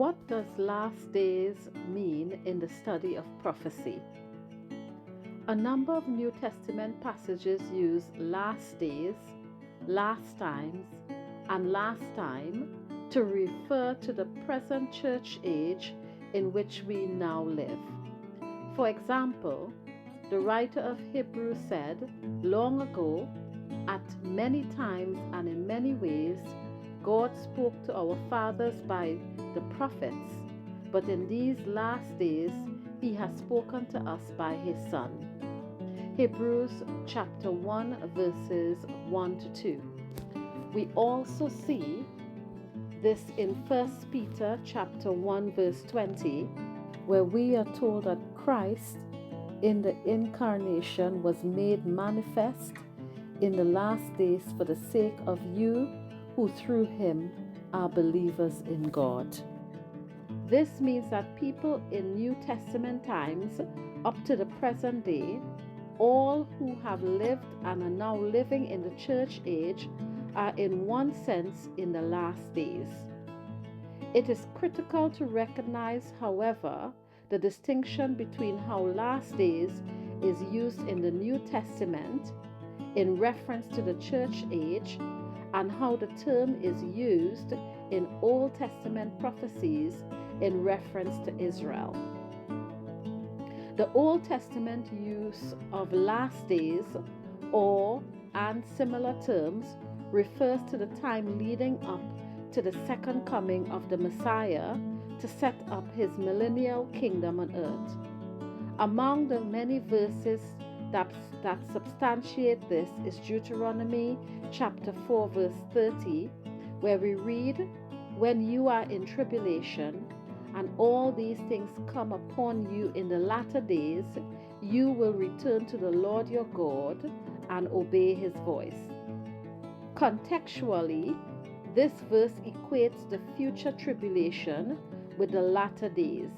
What does last days mean in the study of prophecy? A number of New Testament passages use last days, last times, and last time to refer to the present church age in which we now live. For example, the writer of Hebrews said, long ago, at many times and in many ways, God spoke to our fathers by the prophets, but in these last days he has spoken to us by his Son. Hebrews chapter 1 verses 1 to 2. We also see this in 1 Peter chapter 1 verse 20, where we are told that Christ in the incarnation was made manifest in the last days for the sake of you who through him are believers in God. This means that people in New Testament times up to the present day, all who have lived and are now living in the church age, are in one sense in the last days. It is critical to recognize, however, the distinction between how last days is used in the New Testament in reference to the church age and how the term is used in Old Testament prophecies in reference to Israel. The Old Testament use of last days and similar terms refers to the time leading up to the second coming of the Messiah to set up his millennial kingdom on earth. Among the many verses that substantiate this is Deuteronomy chapter 4 verse 30, where we read, when you are in tribulation and all these things come upon you in the latter days, you will return to the Lord your God and obey his voice. Contextually, this verse equates the future tribulation with the latter days.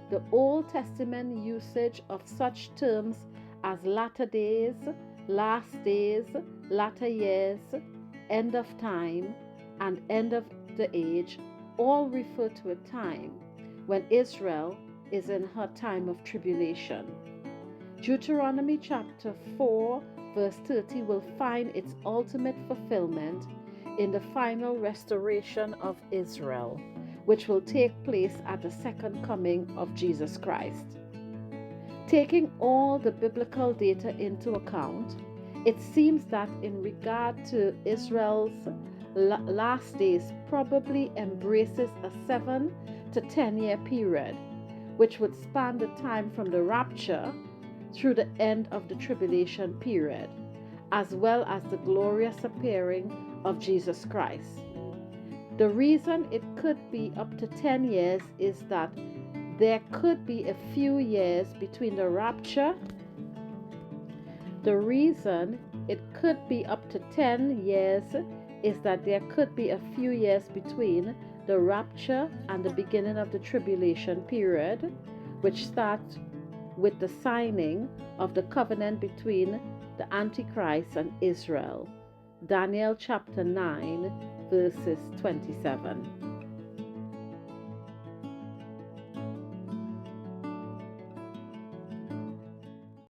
The Old Testament usage of such terms as latter days, last days, latter years, end of time, and end of the age all refer to a time when Israel is in her time of tribulation. Deuteronomy chapter 4 verse 30 will find its ultimate fulfillment in the final restoration of Israel, which will take place at the second coming of Jesus Christ. Taking all the biblical data into account, it seems that in regard to Israel's last days probably embraces a 7 to 10 year period, which would span the time from the rapture through the end of the tribulation period, as well as the glorious appearing of Jesus Christ. The reason it could be up to 10 years is that there could be a few years between the rapture. The reason it could be up to 10 years is that there could be a few years between the rapture and the beginning of the tribulation period, which starts with the signing of the covenant between the Antichrist and Israel. Daniel chapter 9 verses 27.